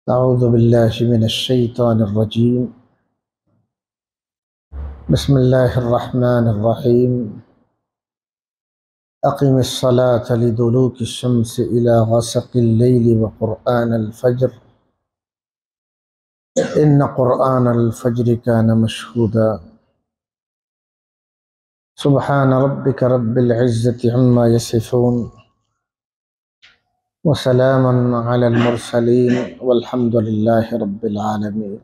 اعوذ باللہ من الشیطان الرجیم بسم اللہ الرحمن الرحیم اقم الصلاة لدلوک الشمس الى غسق اللیل وقرآن الفجر ان قرآن الفجر کان مشہودا سبحان ربک رب العزة عما یصفون وسلام علی المرسلین والحمد للہ رب العالمین۔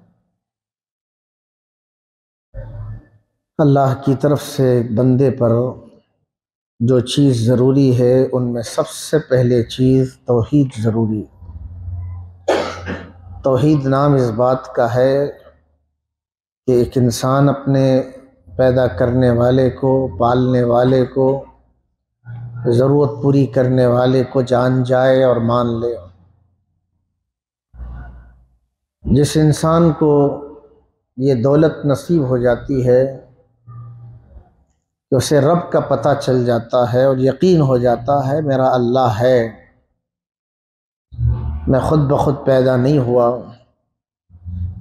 اللہ کی طرف سے بندے پر جو چیز ضروری ہے ان میں سب سے پہلے چیز توحید ضروری ہے۔ توحید نام اس بات کا ہے کہ ایک انسان اپنے پیدا کرنے والے کو، پالنے والے کو، ضرورت پوری کرنے والے کو جان جائے اور مان لے۔ جس انسان کو یہ دولت نصیب ہو جاتی ہے کہ اسے رب کا پتہ چل جاتا ہے اور یقین ہو جاتا ہے میرا اللہ ہے، میں خود بخود پیدا نہیں ہوا،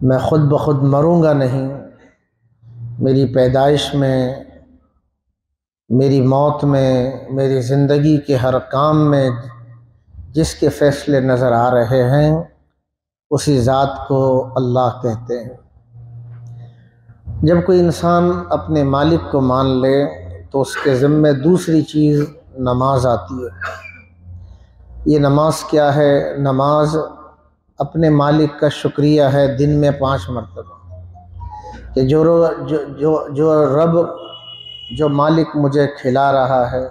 میں خود بخود مروں گا نہیں، میری پیدائش میں، میری موت میں، میری زندگی کے ہر کام میں جس کے فیصلے نظر آ رہے ہیں اسی ذات کو اللہ کہتے ہیں۔ جب کوئی انسان اپنے مالک کو مان لے تو اس کے ذمے دوسری چیز نماز آتی ہے۔ یہ نماز کیا ہے؟ نماز اپنے مالک کا شکریہ ہے دن میں 5 مرتبہ کہ جو رب، جو مالک مجھے کھلا رہا ہے،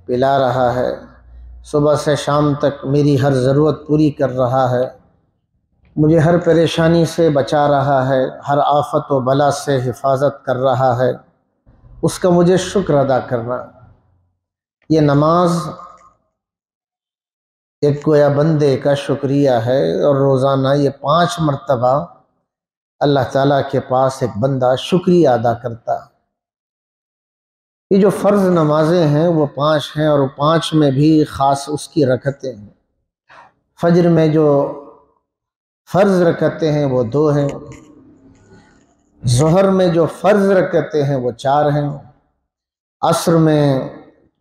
پلا رہا ہے، صبح سے شام تک میری ہر ضرورت پوری کر رہا ہے، مجھے ہر پریشانی سے بچا رہا ہے، ہر آفت و بلا سے حفاظت کر رہا ہے، اس کا مجھے شکر ادا کرنا۔ یہ نماز ایک گویا بندے کا شکریہ ہے، اور روزانہ یہ 5 مرتبہ اللہ تعالیٰ کے پاس ایک بندہ شکریہ ادا کرتا ہے۔ یہ جو فرض نمازیں ہیں وہ 5 ہیں، اور وہ 5 میں بھی خاص اس کی رکعتیں ہیں۔ فجر میں جو فرض رکعتیں ہیں وہ 2 ہیں، ظہر میں جو فرض رکعتیں ہیں وہ 4 ہیں، عصر میں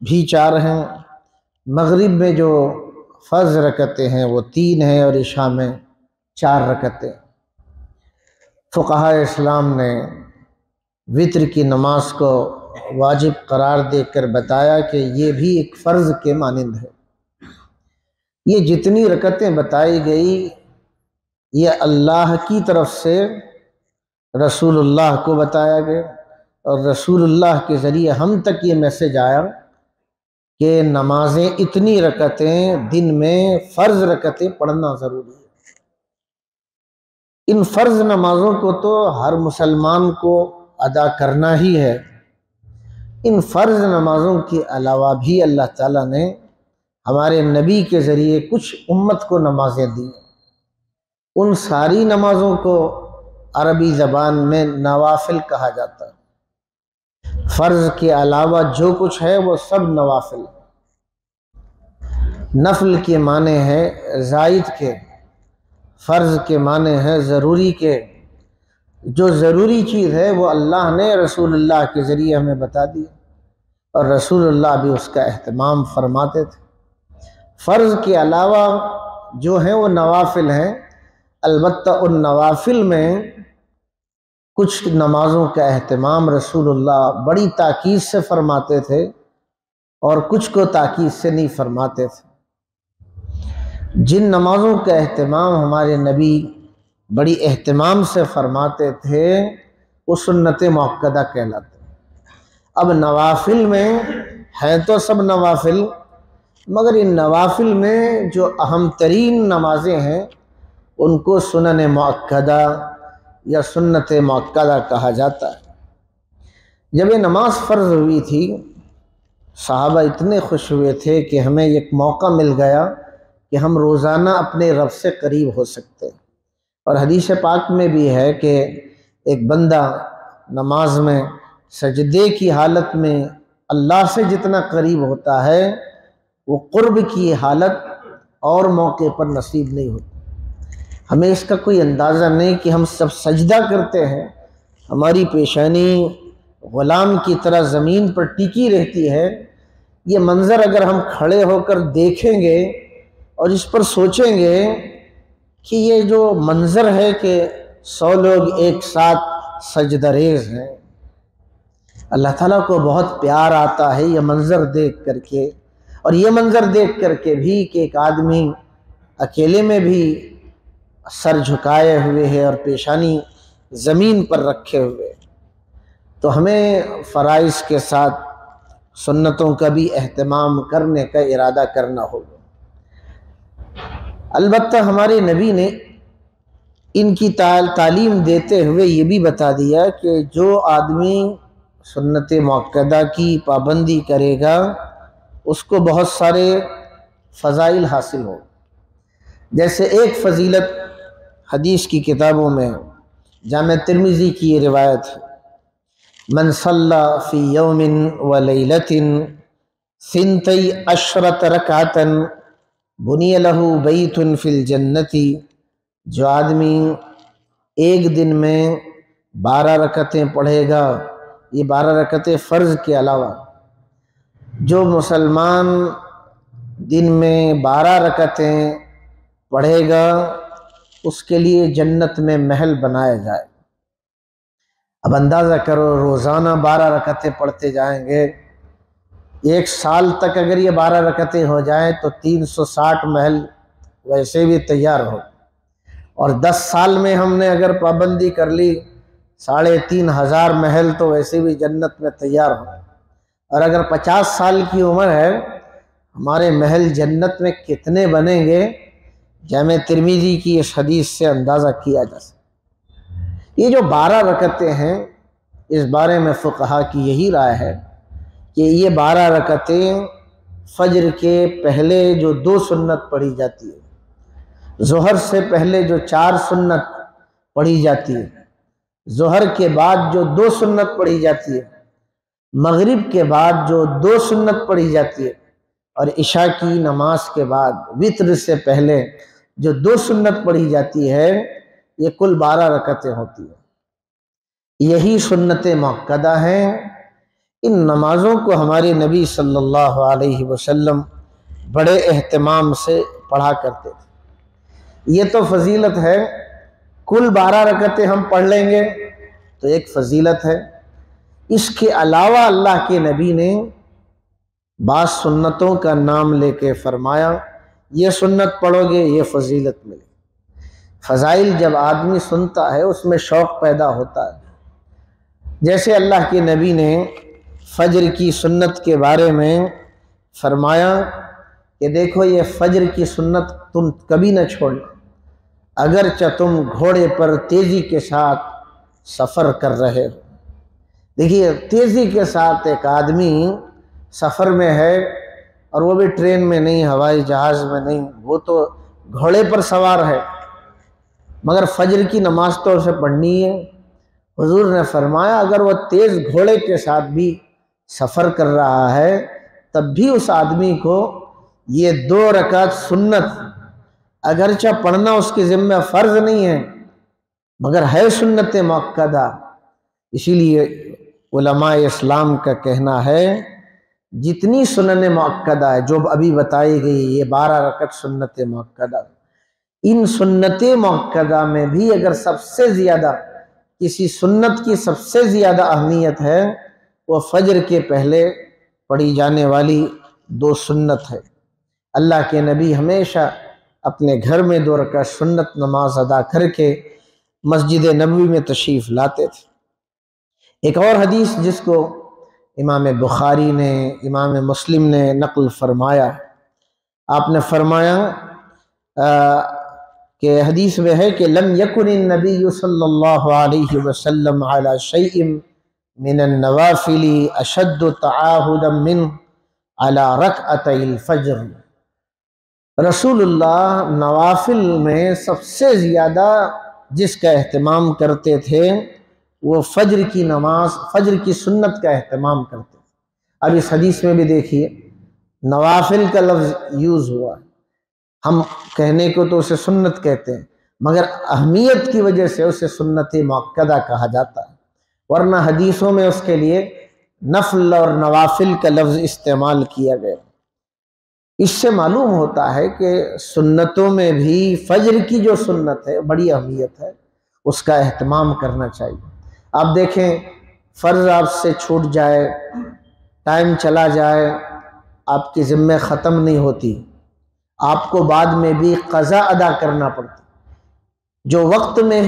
بھی 4 ہیں، مغرب میں جو فرض رکعتیں ہیں وہ 3 ہیں، اور عشاء میں 4 رکعتیں۔ فقہائے اسلام نے وتر کی نماز کو واجب قرار دے کر بتایا کہ یہ بھی ایک فرض کے مانند ہے۔ یہ جتنی رکعتیں بتائی گئی یہ اللہ کی طرف سے رسول اللہ کو بتایا گیا، اور رسول اللہ کے ذریعے ہم تک یہ میسج آیا کہ نمازیں اتنی رکعتیں دن میں فرض رکعتیں پڑھنا ضروری ہے۔ ان فرض نمازوں کو تو ہر مسلمان کو ادا کرنا ہی ہے۔ ان فرض نمازوں کے علاوہ بھی اللہ تعالیٰ نے ہمارے نبی کے ذریعے کچھ امت کو نمازیں دی۔ ان ساری نمازوں کو عربی زبان میں نوافل کہا جاتا ہے۔ فرض کے علاوہ جو کچھ ہے وہ سب نوافل۔ نفل کے معنی ہے زائد کے، فرض کے معنی ہے ضروری کے۔ جو ضروری چیز ہے وہ اللہ نے رسول اللہ کے ذریعے ہمیں بتا دی، اور رسول اللہ بھی اس کا اہتمام فرماتے تھے۔ فرض کے علاوہ جو ہیں وہ نوافل ہیں، البتہ ان نوافل میں کچھ نمازوں کا اہتمام رسول اللہ بڑی تاکید سے فرماتے تھے، اور کچھ کو تاکید سے نہیں فرماتے تھے۔ جن نمازوں کا اہتمام ہمارے نبی بڑی اہتمام سے فرماتے تھے وہ سنت مؤکدہ کہلاتے۔ اب نوافل میں ہیں تو سب نوافل، مگر ان نوافل میں جو اہم ترین نمازیں ہیں ان کو سنن مؤکدہ یا سنت مؤکدہ کہا جاتا ہے۔ جب یہ نماز فرض ہوئی تھی صحابہ اتنے خوش ہوئے تھے کہ ہمیں ایک موقع مل گیا کہ ہم روزانہ اپنے رب سے قریب ہو سکتے ہیں۔ اور حدیث پاک میں بھی ہے کہ ایک بندہ نماز میں سجدے کی حالت میں اللہ سے جتنا قریب ہوتا ہے وہ قرب کی حالت اور موقع پر نصیب نہیں ہوتی۔ ہمیں اس کا کوئی اندازہ نہیں کہ ہم سب سجدہ کرتے ہیں، ہماری پیشانی غلام کی طرح زمین پر ٹکی رہتی ہے۔ یہ منظر اگر ہم کھڑے ہو کر دیکھیں گے اور اس پر سوچیں گے کہ یہ جو منظر ہے کہ 100 لوگ ایک ساتھ سجدہ ریز ہیں، اللہ تعالیٰ کو بہت پیار آتا ہے یہ منظر دیکھ کر کے، اور یہ منظر دیکھ کر کے بھی کہ ایک آدمی اکیلے میں بھی سر جھکائے ہوئے ہے اور پیشانی زمین پر رکھے ہوئے، تو ہمیں فرائض کے ساتھ سنتوں کا بھی اہتمام کرنے کا ارادہ کرنا ہوگا۔ البتہ ہمارے نبی نے ان کی تعلیم دیتے ہوئے یہ بھی بتا دیا کہ جو آدمی سنت مؤکدہ کی پابندی کرے گا اس کو بہت سارے فضائل حاصل ہو۔ جیسے ایک فضیلت حدیث کی کتابوں میں جامع ترمذی کی یہ روایت ہے، من صلی فی یوم و لیلۃ 12 رکعۃ بنی لہ بیت فی الجنۃ، جو آدمی ایک دن میں 12 رکعتیں پڑھے گا، یہ 12 رکعتیں فرض کے علاوہ، جو مسلمان دن میں 12 رکعتیں پڑھے گا اس کے لیے جنت میں محل بنایا جائے۔ اب اندازہ کرو روزانہ 12 رکعتیں پڑھتے جائیں گے، ایک سال تک اگر یہ 12 رکعتیں ہو جائیں تو 360 محل ویسے بھی تیار ہو، اور 10 سال میں ہم نے اگر پابندی کر لی 3500 محل تو ویسے بھی جنت میں تیار ہو، اور اگر 50 سال کی عمر ہے ہمارے محل جنت میں کتنے بنیں گے، جامع ترمذی کی اس حدیث سے اندازہ کیا جا سکتا۔ یہ جو 12 رکعتیں ہیں اس بارے میں فقہا کی یہی رائے ہے کہ یہ 12 رکعتیں فجر کے پہلے جو 2 سنت پڑھی جاتی ہے، ظہر سے پہلے جو 4 سنت پڑھی جاتی ہے، ظہر کے بعد جو 2 سنت پڑھی جاتی ہے، مغرب کے بعد جو 2 سنت پڑھی جاتی ہے، اور عشاء کی نماز کے بعد وتر سے پہلے جو 2 سنت پڑھی جاتی ہے، یہ کل 12 رکعتیں ہوتی ہیں۔ یہی سنت مؤکدہ ہیں۔ ان نمازوں کو ہمارے نبی صلی اللہ علیہ وسلم بڑے اہتمام سے پڑھا کرتے تھے۔ یہ تو فضیلت ہے، کل 12 رکعتیں ہم پڑھ لیں گے تو ایک فضیلت ہے۔ اس کے علاوہ اللہ کے نبی نے بعض سنتوں کا نام لے کے فرمایا یہ سنت پڑھو گے یہ فضیلت ملے۔ فضائل جب آدمی سنتا ہے اس میں شوق پیدا ہوتا ہے۔ جیسے اللہ کے نبی نے فجر کی سنت کے بارے میں فرمایا کہ دیکھو یہ فجر کی سنت تم کبھی نہ چھوڑنا، اگرچہ تم گھوڑے پر تیزی کے ساتھ سفر کر رہے ہو۔ دیکھیے تیزی کے ساتھ ایک آدمی سفر میں ہے، اور وہ بھی ٹرین میں نہیں، ہوائی جہاز میں نہیں، وہ تو گھوڑے پر سوار ہے، مگر فجر کی نماز تو اسے پڑھنی ہے۔ حضور نے فرمایا اگر وہ تیز گھوڑے کے ساتھ بھی سفر کر رہا ہے تب بھی اس آدمی کو یہ 2 رکعت سنت، اگرچہ پڑھنا اس کے ذمہ فرض نہیں ہے مگر ہے سنت مؤکدہ۔ اسی لیے علماء اسلام کا کہنا ہے جتنی سنن مؤکدہ ہے جو ابھی بتائی گئی، یہ 12 رکعت سنت مؤکدہ، ان سنت مؤکدہ میں بھی اگر سب سے زیادہ کسی سنت کی سب سے زیادہ اہمیت ہے وہ فجر کے پہلے پڑھی جانے والی 2 سنت ہے۔ اللہ کے نبی ہمیشہ اپنے گھر میں 2 رکعت سنت نماز ادا کر کے مسجد نبوی میں تشریف لاتے تھے۔ ایک اور حدیث جس کو امام بخاری نے، امام مسلم نے نقل فرمایا، آپ نے فرمایا کہ حدیث میں ہے کہ لم یکن النبی صلی اللہ علیہ وسلم علی شیء من النوافل اشد تعاہدا من علی رکعتي الفجر۔ رسول اللہ نوافل میں سب سے زیادہ جس کا اہتمام کرتے تھے وہ فجر کی نماز، فجر کی سنت کا اہتمام کرتے تھے۔ اب اس حدیث میں بھی دیکھیے نوافل کا لفظ یوز ہوا ہے، ہم کہنے کو تو اسے سنت کہتے ہیں مگر اہمیت کی وجہ سے اسے سنت مؤکدہ کہا جاتا ہے، ورنہ حدیثوں میں اس کے لیے نفل اور نوافل کا لفظ استعمال کیا گیا۔ اس سے معلوم ہوتا ہے کہ سنتوں میں بھی فجر کی جو سنت ہے بڑی اہمیت ہے، اس کا اہتمام کرنا چاہیے۔ آپ دیکھیں، فرض آپ سے چھوٹ جائے، ٹائم چلا جائے، آپ کی ذمہ ختم نہیں ہوتی، آپ کو بعد میں بھی قضا ادا کرنا پڑتا۔ جو وقت میں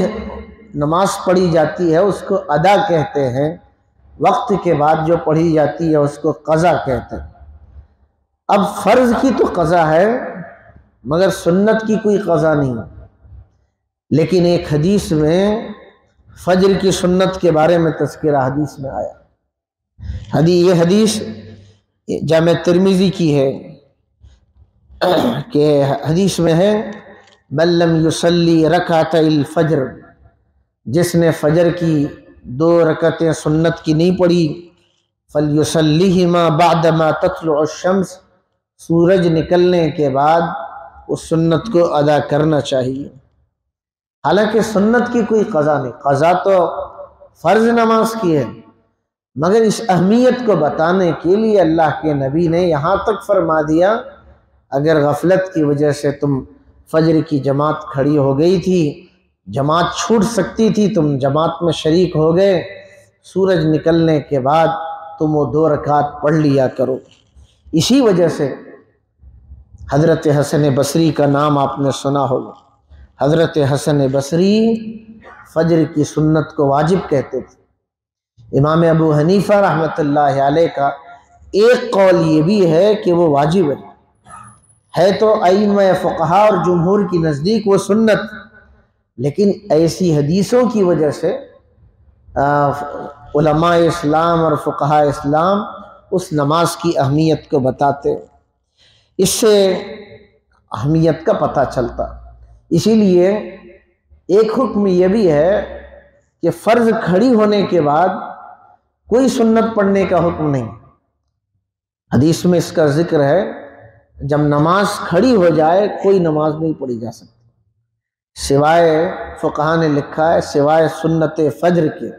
نماز پڑھی جاتی ہے اس کو ادا کہتے ہیں، وقت کے بعد جو پڑھی جاتی ہے اس کو قضا کہتے ہیں۔ اب فرض کی تو قضا ہے مگر سنت کی کوئی قضا نہیں، لیکن ایک حدیث میں فجر کی سنت کے بارے میں تذکرہ حدیث میں آیا۔ یہ حدیث جامع ترمذی کی ہے کہ حدیث میں ہے، من لم یصلی رکعتي الفجر، جس نے فجر کی 2 رکعتیں سنت کی نہیں پڑھی، فلیصلیہما بعدما تطلع الشمس، سورج نکلنے کے بعد اس سنت کو ادا کرنا چاہیے۔ حالانکہ سنت کی کوئی قضا نہیں، قضا تو فرض نماز کی ہے، مگر اس اہمیت کو بتانے کے لیے اللہ کے نبی نے یہاں تک فرما دیا، اگر غفلت کی وجہ سے تم فجر کی جماعت کھڑی ہو گئی تھی، جماعت چھوٹ سکتی تھی، تم جماعت میں شریک ہو گئے، سورج نکلنے کے بعد تم وہ 2 رکعت پڑھ لیا کرو۔ اسی وجہ سے حضرت حسن بصری کا نام آپ نے سنا ہوگا۔ حضرت حسن بصری فجر کی سنت کو واجب کہتے تھے۔ امام ابو حنیفہ رحمۃ اللہ علیہ کا ایک قول یہ بھی ہے کہ وہ واجب ہے تو ائمہ فقہا اور جمہور کی نزدیک وہ سنت، لیکن ایسی حدیثوں کی وجہ سے علماء اسلام اور فقہاء اسلام اس نماز کی اہمیت کو بتاتے، اس سے اہمیت کا پتہ چلتا۔ اسی لیے ایک حکم یہ بھی ہے کہ فرض کھڑی ہونے کے بعد کوئی سنت پڑھنے کا حکم نہیں۔ حدیث میں اس کا ذکر ہے، جب نماز کھڑی ہو جائے کوئی نماز نہیں پڑھی جا سکتی، سوائے فقہاء نے لکھا ہے سوائے سنت فجر کے۔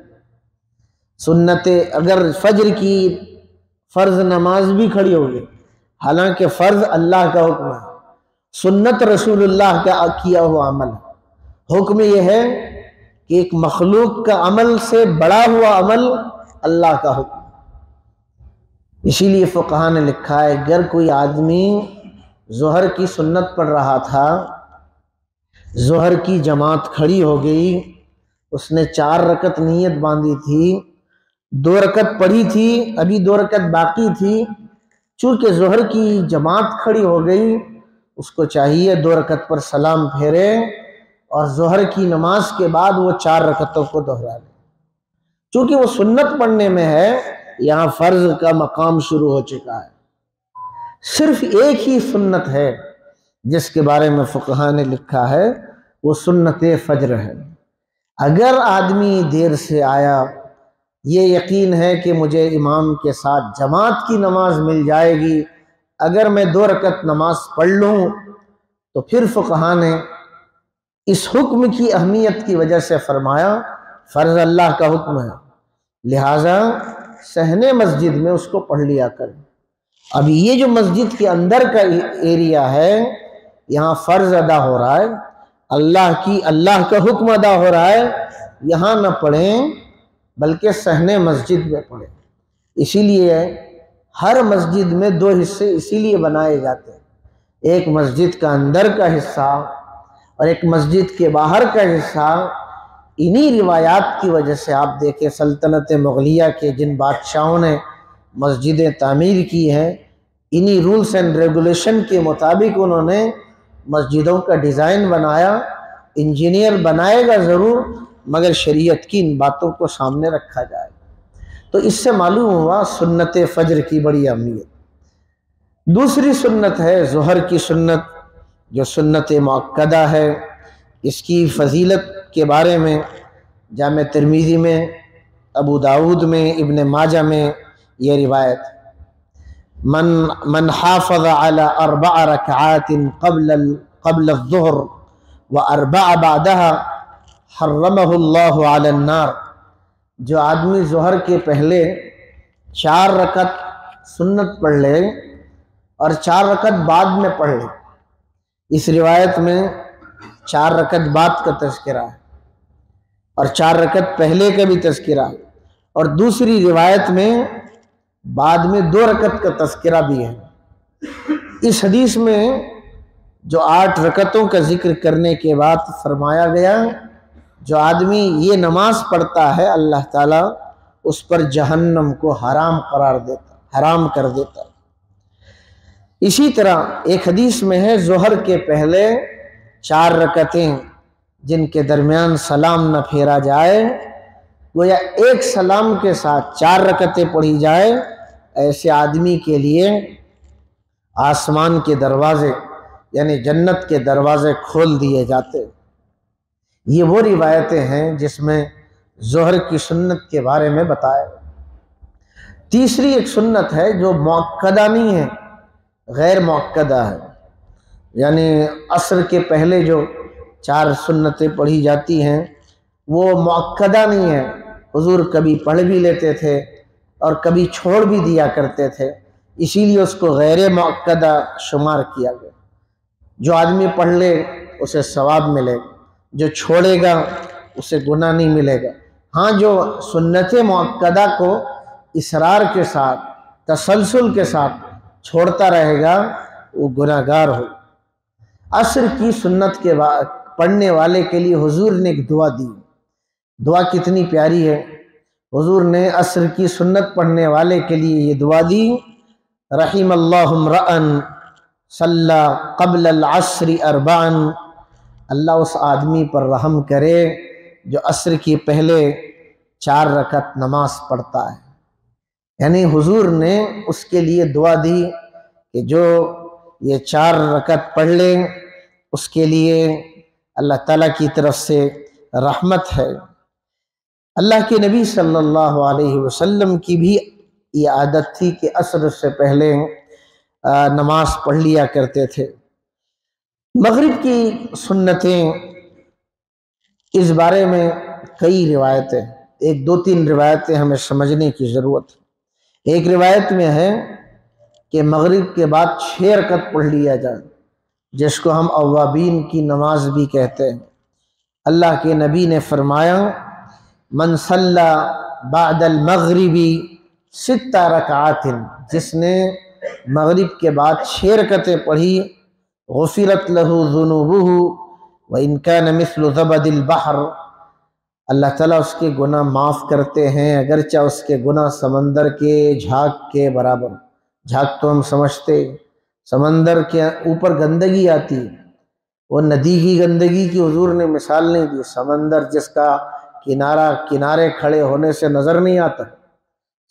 سنت اگر فجر کی فرض نماز بھی کھڑی ہوگی، حالانکہ فرض اللہ کا حکم ہے، سنت رسول اللہ کا کیا ہوا عمل ہے۔ حکم یہ ہے کہ ایک مخلوق کا عمل سے بڑا ہوا عمل اللہ کا حکم ہے۔ اسی لیے فقہاء نے لکھا ہے اگر کوئی آدمی ظہر کی سنت پڑھ رہا تھا، ظہر کی جماعت کھڑی ہو گئی، اس نے 4 رکعت نیت باندھی تھی، 2 رکعت پڑھی تھی، ابھی 2 رکعت باقی تھی، چونکہ ظہر کی جماعت کھڑی ہو گئی، اس کو چاہیے 2 رکعت پر سلام پھیرے اور ظہر کی نماز کے بعد وہ 4 رکعتوں کو دہرا لے۔ چونکہ وہ سنت پڑھنے میں ہے، یہاں فرض کا مقام شروع ہو چکا ہے۔ صرف ایک ہی سنت ہے جس کے بارے میں فقہاء نے لکھا ہے، وہ سنت فجر ہے۔ اگر آدمی دیر سے آیا، یہ یقین ہے کہ مجھے امام کے ساتھ جماعت کی نماز مل جائے گی، اگر میں 2 رکعت نماز پڑھ لوں، تو پھر فقہاء نے اس حکم کی اہمیت کی وجہ سے فرمایا فرض اللہ کا حکم ہے، لہٰذا صحن مسجد میں اس کو پڑھ لیا کریں۔ اب یہ جو مسجد کے اندر کا ایریا ہے، یہاں فرض ادا ہو رہا ہے، اللہ کا حکم ادا ہو رہا ہے، یہاں نہ پڑھیں بلکہ صحن مسجد میں پڑھیں۔ اسی لیے ہر مسجد میں 2 حصے اسی لیے بنائے جاتے ہیں، ایک مسجد کا اندر کا حصہ اور ایک مسجد کے باہر کا حصہ۔ انہی روایات کی وجہ سے آپ دیکھیں سلطنت مغلیہ کے جن بادشاہوں نے مسجدیں تعمیر کی ہیں، انہی رولز اینڈ ریگولیشن کے مطابق انہوں نے مسجدوں کا ڈیزائن بنایا۔ انجینئر بنائے گا ضرور، مگر شریعت کی ان باتوں کو سامنے رکھا جائے۔ تو اس سے معلوم ہوا سنت فجر کی بڑی اہمیت۔ دوسری سنت ہے ظہر کی سنت، جو سنت مؤکدہ ہے۔ اس کی فضیلت کے بارے میں جامع ترمذی میں، ابو داود میں، ابن ماجہ میں یہ روایت، من حافظ على 4 ركعات قبل الظهر وَأَرْبَعَ بَعْدَهَا حَرَّمَهُ اللَّهُ عَلَى النَّارِ، جو آدمی ظہر کے پہلے 4 رکعت سنت پڑھ لے اور 4 رکعت بعد میں پڑھ لے، اس روایت میں 4 رکعت بعد کا تذکرہ ہے اور 4 رکعت پہلے کا بھی تذکرہ ہے، اور دوسری روایت میں بعد میں 2 رکعت کا تذکرہ بھی ہے۔ اس حدیث میں جو 8 رکعتوں کا ذکر کرنے کے بعد فرمایا گیا، جو آدمی یہ نماز پڑھتا ہے اللہ تعالیٰ اس پر جہنم کو حرام قرار دیتا، حرام کر دیتا۔ اسی طرح ایک حدیث میں ہے ظہر کے پہلے 4 رکعتیں جن کے درمیان سلام نہ پھیرا جائے، گویا ایک سلام کے ساتھ 4 رکعتیں پڑھی جائے، ایسے آدمی کے لیے آسمان کے دروازے یعنی جنت کے دروازے کھول دیے جاتے۔ یہ وہ روایتیں ہیں جس میں ظہر کی سنت کے بارے میں بتایا۔ تیسری ایک سنت ہے جو مؤکدہ نہیں ہے، غیر مؤکدہ ہے، یعنی عصر کے پہلے جو 4 سنتیں پڑھی جاتی ہیں وہ مؤکدہ نہیں ہے، حضور کبھی پڑھ بھی لیتے تھے اور کبھی چھوڑ بھی دیا کرتے تھے، اسی لیے اس کو غیر مؤکدہ شمار کیا گیا۔ جو آدمی پڑھ لے اسے ثواب ملے گا، جو چھوڑے گا اسے گناہ نہیں ملے گا۔ ہاں جو سنت مؤکدہ کو اصرار کے ساتھ تسلسل کے ساتھ چھوڑتا رہے گا وہ گناہ گار ہو۔ عصر کی سنت کے بعد پڑھنے والے کے لیے حضور نے ایک دعا دی، دعا کتنی پیاری ہے۔ حضور نے عصر کی سنت پڑھنے والے کے لیے یہ دعا دی، رحم اللہ امرأً صلی قبل العصر 4، اللہ اس آدمی پر رحم کرے جو عصر کی پہلے 4 رکعت نماز پڑھتا ہے۔ یعنی حضور نے اس کے لیے دعا دی کہ جو یہ 4 رکعت پڑھ لے اس کے لیے اللہ تعالیٰ کی طرف سے رحمت ہے۔ اللہ کے نبی صلی اللہ علیہ وسلم کی بھی یہ عادت تھی کہ عصر سے پہلے نماز پڑھ لیا کرتے تھے۔ مغرب کی سنتیں اس بارے میں کئی روایتیں، 1-2-3 روایتیں ہمیں سمجھنے کی ضرورت ہے۔ ایک روایت میں ہے کہ مغرب کے بعد 6 رکعت پڑھ لیا جائے، جس کو ہم اوابین کی نماز بھی کہتے ہیں۔ اللہ کے نبی نے فرمایا من صلی بعد المغرب 6 رکعات، جس نے مغرب کے بعد 6 رکعتیں پڑھی غفرت لہ ذنوبہ وإن كان مثل زبد البحر، اللہ تعالیٰ اس کے گناہ معاف کرتے ہیں اگرچہ اس کے گناہ سمندر کے جھاگ کے برابر۔ جھاگ تو ہم سمجھتے سمندر کے اوپر گندگی آتی، وہ ندی کی گندگی کی حضور نے مثال نہیں دی، سمندر جس کا کنارے کھڑے ہونے سے نظر نہیں آتا،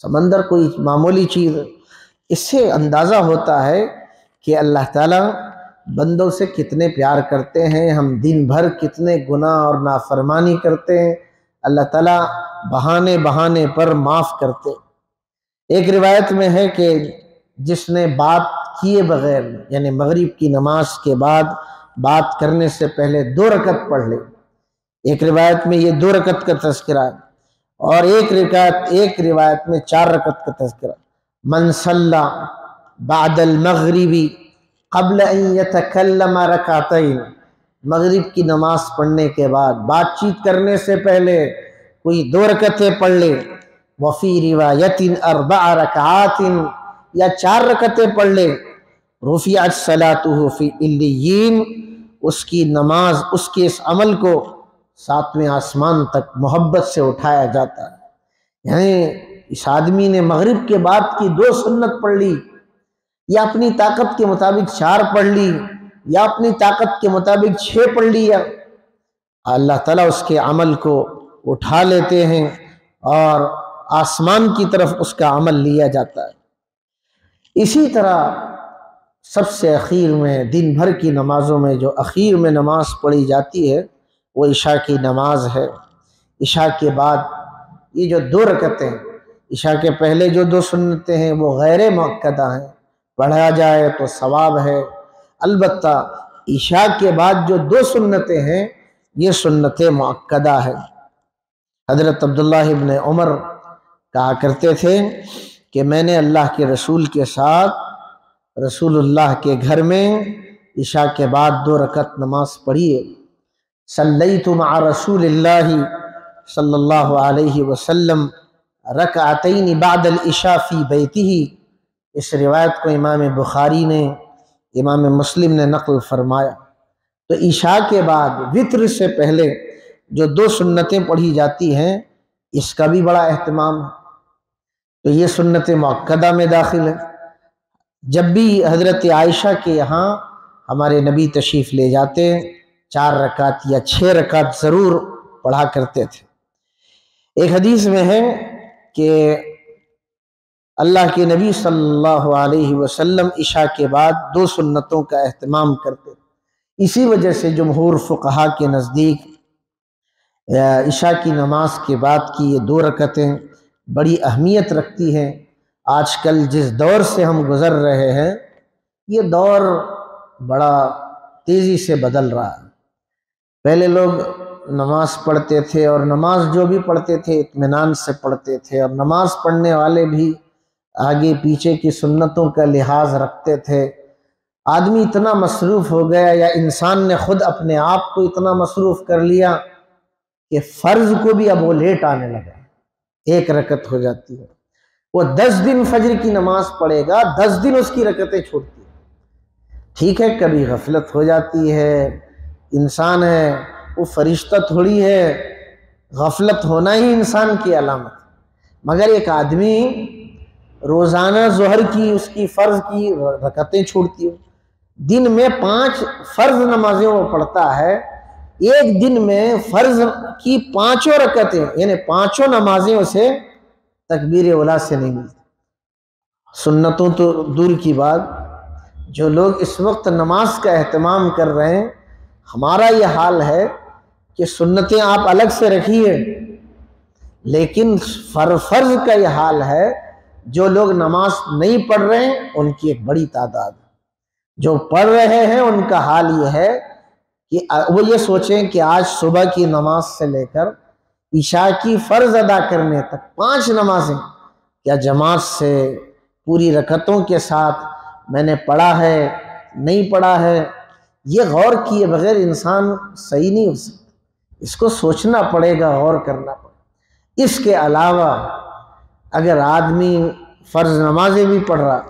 سمندر کوئی معمولی چیز ہے۔ اس سے اندازہ ہوتا ہے کہ اللہ تعالیٰ بندوں سے کتنے پیار کرتے ہیں، ہم دن بھر کتنے گناہ اور نافرمانی کرتے ہیں، اللہ تعالیٰ بہانے پر معاف کرتے۔ ایک روایت میں ہے کہ جس نے بات کیے بغیر یعنی مغرب کی نماز کے بعد بات کرنے سے پہلے 2 رکعت پڑھ لے، ایک روایت میں یہ 2 رکعت کا تذکرہ ہے، اور ایک روایت میں 4 رکعت کا تذکرہ۔ من صلی بعد المغرب قبل ان یتکلم رکعتین، مغرب کی نماز پڑھنے کے بعد بات چیت کرنے سے پہلے کوئی 2 رکعتیں پڑھ لے، وفی روایت 4 رکعات، یا 4 رکعتیں پڑھ لے، رفعت صلاتہ فی علیین، اس کی نماز اس کے اس عمل کو 7ویں آسمان تک محبت سے اٹھایا جاتا ہے۔ یعنی اس آدمی نے مغرب کے بعد کی 2 سنت پڑھ لی، یا اپنی طاقت کے مطابق 4 پڑھ لی، یا اپنی طاقت کے مطابق 6 پڑھ لیا، اللہ تعالیٰ اس کے عمل کو اٹھا لیتے ہیں اور آسمان کی طرف اس کا عمل لیا جاتا ہے۔ اسی طرح سب سے اخیر میں دن بھر کی نمازوں میں جو اخیر میں نماز پڑھی جاتی ہے وہ عشاء کی نماز ہے۔ عشاء کے بعد یہ جو 2 رکعتیں، عشاء کے پہلے جو 2 سنتیں ہیں وہ غیر مؤکدہ ہیں، پڑھا جائے تو ثواب ہے، البتہ عشاء کے بعد جو 2 سنتیں ہیں یہ سنت مؤکدہ ہے۔ حضرت عبداللہ ابن عمر کہا کرتے تھے کہ میں نے اللہ کے رسول کے ساتھ رسول اللہ کے گھر میں عشاء کے بعد 2 رکعت نماز پڑھی ہے۔ صلیت مع رسول اللہ صلی اللہ علیہ وسلم رکعتین بعد العشاء فی بیتہ۔ اس روایت کو امام بخاری نے، امام مسلم نے نقل فرمایا۔ تو عشاء کے بعد وتر سے پہلے جو 2 سنتیں پڑھی جاتی ہیں اس کا بھی بڑا اہتمام ہے، تو یہ سنت مؤکدہ میں داخل ہے۔ جب بھی حضرت عائشہ کے یہاں ہمارے نبی تشریف لے جاتے 4 رکعت یا 6 رکعت ضرور پڑھا کرتے تھے۔ ایک حدیث میں ہے کہ اللہ کے نبی صلی اللہ علیہ وسلم عشاء کے بعد 2 سنتوں کا اہتمام کرتے تھے۔ اسی وجہ سے جمہور فقہا کے نزدیک عشاء کی نماز کے بعد کی یہ 2 رکعتیں بڑی اہمیت رکھتی ہیں۔ آج کل جس دور سے ہم گزر رہے ہیں یہ دور بڑا تیزی سے بدل رہا ہے۔ پہلے لوگ نماز پڑھتے تھے اور نماز جو بھی پڑھتے تھے اطمینان سے پڑھتے تھے، اور نماز پڑھنے والے بھی آگے پیچھے کی سنتوں کا لحاظ رکھتے تھے۔ آدمی اتنا مصروف ہو گیا یا انسان نے خود اپنے آپ کو اتنا مصروف کر لیا کہ فرض کو بھی اب وہ لیٹ آنے لگا، 1 رکعت ہو جاتی ہے۔ وہ 10 دن فجر کی نماز پڑھے گا، 10 دن اس کی رکعتیں چھوٹتی ہیں۔ ٹھیک ہے کبھی غفلت ہو جاتی ہے، انسان ہے وہ فرشتہ تھوڑی ہے، غفلت ہونا ہی انسان کی علامت، مگر ایک آدمی روزانہ ظہر کی اس کی فرض کی رکعتیں چھوڑتی ہو، دن میں 5 فرض نمازیں وہ پڑھتا ہے، ایک دن میں فرض کی 5 رکعتیں یعنی 5 نمازیں اسے تکبیر اولیٰ سے نہیں ملتی۔ سنتوں تو دور کی بات، جو لوگ اس وقت نماز کا اہتمام کر رہے ہیں، ہمارا یہ حال ہے کہ سنتیں آپ الگ سے رکھیے، لیکن فرض کا یہ حال ہے جو لوگ نماز نہیں پڑھ رہے ہیں ان کی ایک بڑی تعداد ہے۔ جو پڑھ رہے ہیں ان کا حال یہ ہے کہ وہ یہ سوچیں کہ آج صبح کی نماز سے لے کر عشاء کی فرض ادا کرنے تک 5 نمازیں کیا جماعت سے پوری رکعتوں کے ساتھ میں نے پڑھا ہے نہیں پڑھا ہے، یہ غور کیے بغیر انسان صحیح نہیں ہو سکتا، اس کو سوچنا پڑے گا، غور کرنا پڑے گا۔ اس کے علاوہ اگر آدمی فرض نمازیں بھی پڑھ رہا،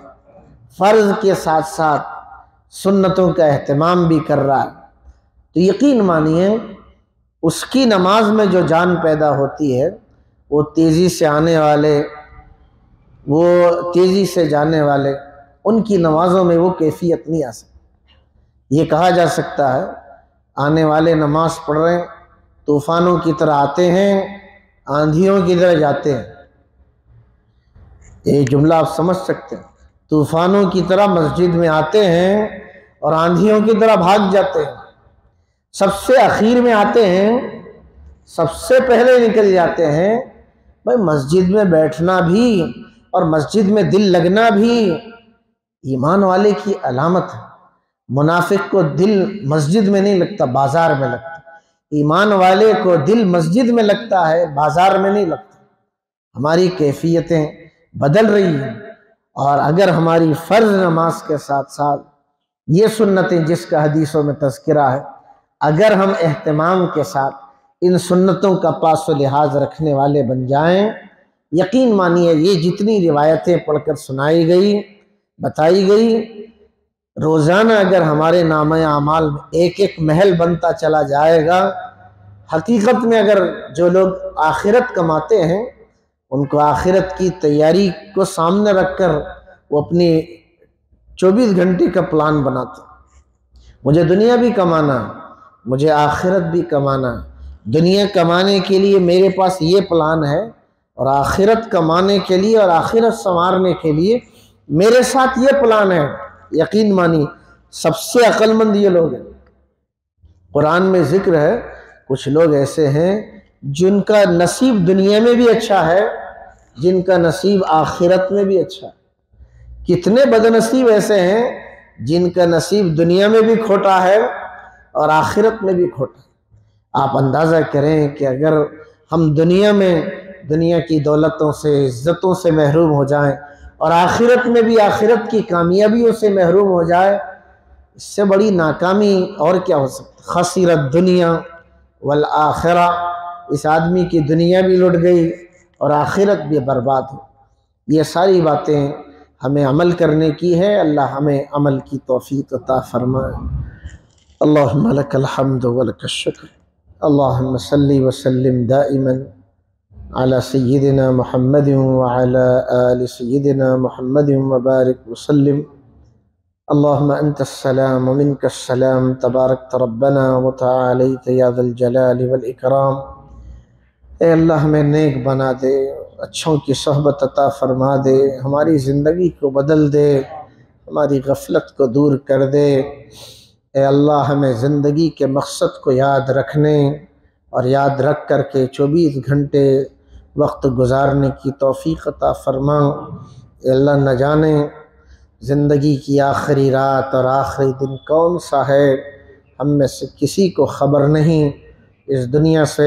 فرض کے ساتھ ساتھ سنتوں کا اہتمام بھی کر رہا ہے، تو یقین مانیے اس کی نماز میں جو جان پیدا ہوتی ہے وہ تیزی سے آنے والے، وہ تیزی سے جانے والے، ان کی نمازوں میں وہ کیفیت نہیں آ سکتی۔ یہ کہا جا سکتا ہے آنے والے نماز پڑھ رہے ہیں، طوفانوں کی طرح آتے ہیں، آندھیوں کی طرح جاتے ہیں۔ یہ جملہ آپ سمجھ سکتے ہیں، طوفانوں کی طرح مسجد میں آتے ہیں اور آندھیوں کی طرح بھاگ جاتے ہیں، سب سے اخیر میں آتے ہیں، سب سے پہلے نکل جاتے ہیں۔ بھائی مسجد میں بیٹھنا بھی اور مسجد میں دل لگنا بھی ایمان والے کی علامت ہے۔ منافق کو دل مسجد میں نہیں لگتا، بازار میں لگتا، ایمان والے کو دل مسجد میں لگتا ہے، بازار میں نہیں لگتا۔ ہماری کیفیتیں بدل رہی ہیں، اور اگر ہماری فرض نماز کے ساتھ ساتھ یہ سنتیں جس کا حدیثوں میں تذکرہ ہے، اگر ہم اہتمام کے ساتھ ان سنتوں کا پاس و لحاظ رکھنے والے بن جائیں، یقین مانیے یہ جتنی روایتیں پڑھ کر سنائی گئی، بتائی گئی، روزانہ اگر ہمارے نامہ اعمال میں ایک ایک محل بنتا چلا جائے گا، حقیقت میں اگر جو لوگ آخرت کماتے ہیں ان کو آخرت کی تیاری کو سامنے رکھ کر وہ اپنی 24 گھنٹے کا پلان بناتے ہیں۔ مجھے دنیا بھی کمانا، مجھے آخرت بھی کمانا، دنیا کمانے کے لیے میرے پاس یہ پلان ہے، اور آخرت کمانے کے لیے اور آخرت سنوارنے کے لیے میرے ساتھ یہ پلان ہے۔ یقین مانی سب سے عقل مند یہ لوگ ہیں۔ قرآن میں ذکر ہے کچھ لوگ ایسے ہیں جن کا نصیب دنیا میں بھی اچھا ہے، جن کا نصیب آخرت میں بھی اچھا ہے۔ کتنے بد نصیب ایسے ہیں جن کا نصیب دنیا میں بھی کھوٹا ہے اور آخرت میں بھی کھوٹا ہے۔ آپ اندازہ کریں کہ اگر ہم دنیا میں دنیا کی دولتوں سے عزتوں سے محروم ہو جائیں اور آخرت میں بھی آخرت کی کامیابیوں سے محروم ہو جائے، اس سے بڑی ناکامی اور کیا ہو سکتا؟ خسر الدنیا والآخرہ، اس آدمی کی دنیا بھی لٹ گئی اور آخرت بھی برباد ہو۔ یہ ساری باتیں ہمیں عمل کرنے کی ہے، اللہ ہمیں عمل کی توفیق عطا فرمائے۔ اللہم لک الحمد ولک الشکر، اللہم صلی وسلم دائما علی سیدنا محمد وعلی آل سیدنا محمد وبارک وسلم۔ اللہم انت السلام ومنک السلام، تبارکت ربنا وتعالیت یا ذا الجلال والاکرام۔ اے اللہ ہمیں نیک بنا دے، اچھوں کی صحبت عطا فرما دے، ہماری زندگی کو بدل دے، ہماری غفلت کو دور کر دے۔ اے اللہ ہمیں زندگی کے مقصد کو یاد رکھنے اور یاد رکھ کر کے 24 گھنٹے وقت گزارنے کی توفیق عطا فرما۔ اے اللہ نہ جانے زندگی کی آخری رات اور آخری دن کون سا ہے، ہم میں سے کسی کو خبر نہیں۔ اس دنیا سے